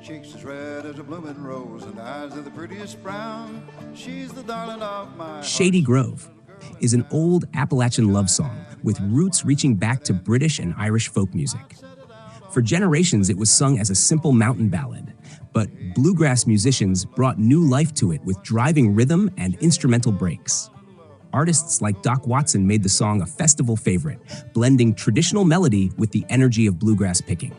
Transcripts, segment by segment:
cheeks as red as a blooming rose, and eyes of the prettiest brown. She's the darling of my Shady Grove is an old Appalachian love song with roots reaching back to British and Irish folk music. For generations, it was sung as a simple mountain ballad, but bluegrass musicians brought new life to it with driving rhythm and instrumental breaks. Artists like Doc Watson made the song a festival favorite, blending traditional melody with the energy of bluegrass picking.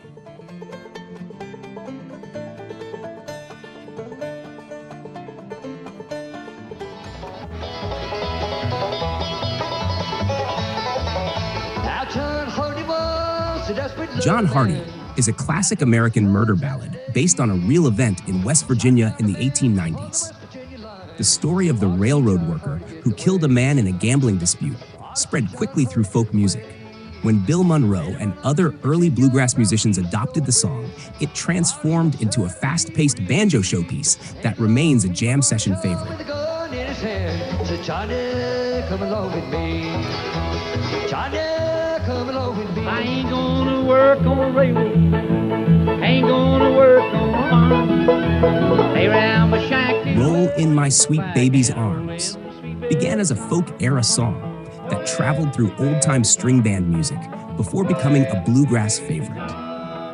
John Hardy is a classic American murder ballad based on a real event in West Virginia in the 1890s. The story of the railroad worker who killed a man in a gambling dispute spread quickly through folk music. When Bill Monroe and other early bluegrass musicians adopted the song, it transformed into a fast-paced banjo showpiece that remains a jam session favorite. I ain't gonna work on a railroad, ain't gonna work on a farm, lay around my shack. Roll in My Sweet Baby's Arms began as a folk-era song that traveled through old-time string band music before becoming a bluegrass favorite.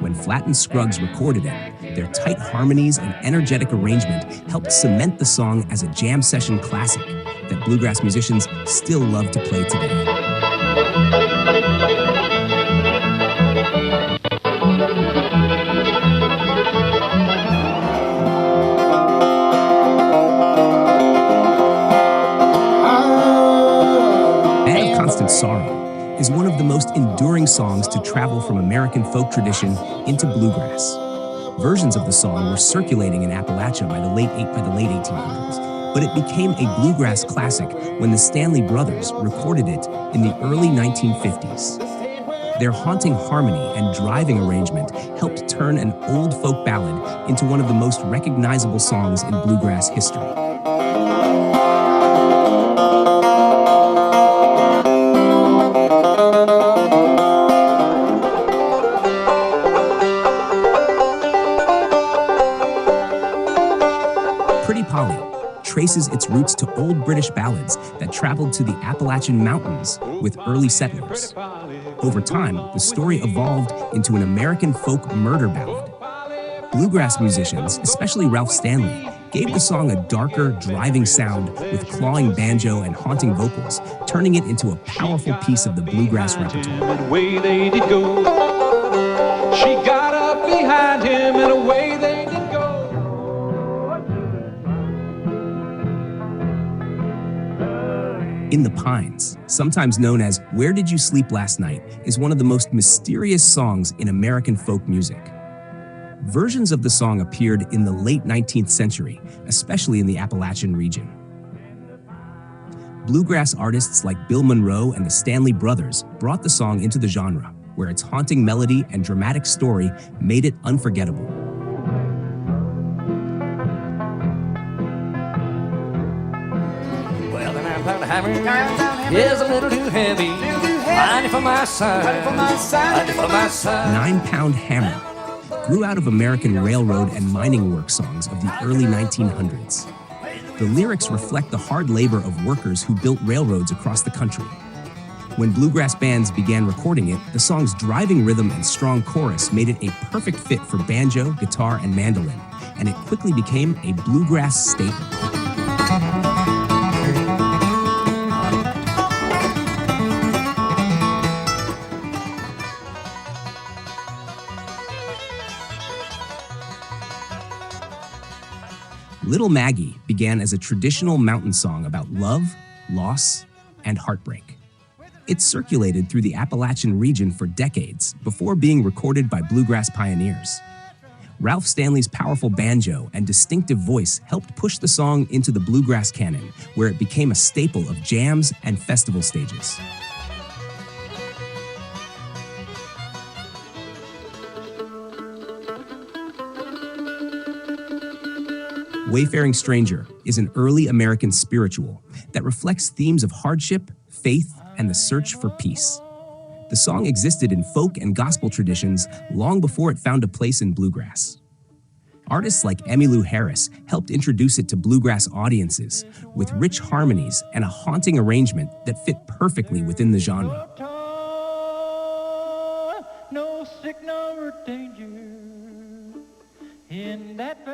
When Flatt Scruggs recorded it, their tight harmonies and energetic arrangement helped cement the song as a jam session classic that bluegrass musicians still love to play today. Sorrow is one of the most enduring songs to travel from American folk tradition into bluegrass. Versions of the song were circulating in Appalachia by the late 1800s, but it became a bluegrass classic when the Stanley Brothers recorded it in the early 1950s. Their haunting harmony and driving arrangement helped turn an old folk ballad into one of the most recognizable songs in bluegrass history. Traces its roots to old British ballads that traveled to the Appalachian Mountains with early settlers. Over time, the story evolved into an American folk murder ballad. Bluegrass musicians, especially Ralph Stanley, gave the song a darker, driving sound with clawing banjo and haunting vocals, turning it into a powerful piece of the bluegrass repertoire. Away they did go. She got up behind him and away they did go. In the Pines, sometimes known as Where Did You Sleep Last Night, is one of the most mysterious songs in American folk music. Versions of the song appeared in the late 19th century, especially in the Appalachian region. Bluegrass artists like Bill Monroe and the Stanley Brothers brought the song into the genre, where its haunting melody and dramatic story made it unforgettable. Is a little too heavy. Find it for my son. Find it for my son. 9-Pound Hammer grew out of American railroad and mining work songs of the early 1900s. The lyrics reflect the hard labor of workers who built railroads across the country. When bluegrass bands began recording it, the song's driving rhythm and strong chorus made it a perfect fit for banjo, guitar, and mandolin, and it quickly became a bluegrass staple. Little Maggie began as a traditional mountain song about love, loss, and heartbreak. It circulated through the Appalachian region for decades before being recorded by bluegrass pioneers. Ralph Stanley's powerful banjo and distinctive voice helped push the song into the bluegrass canon, where it became a staple of jams and festival stages. Wayfaring Stranger is an early American spiritual that reflects themes of hardship, faith, and the search for peace. The song existed in folk and gospel traditions long before it found a place in bluegrass. Artists like Emmylou Harris helped introduce it to bluegrass audiences with rich harmonies and a haunting arrangement that fit perfectly within the genre. No sick nor danger in that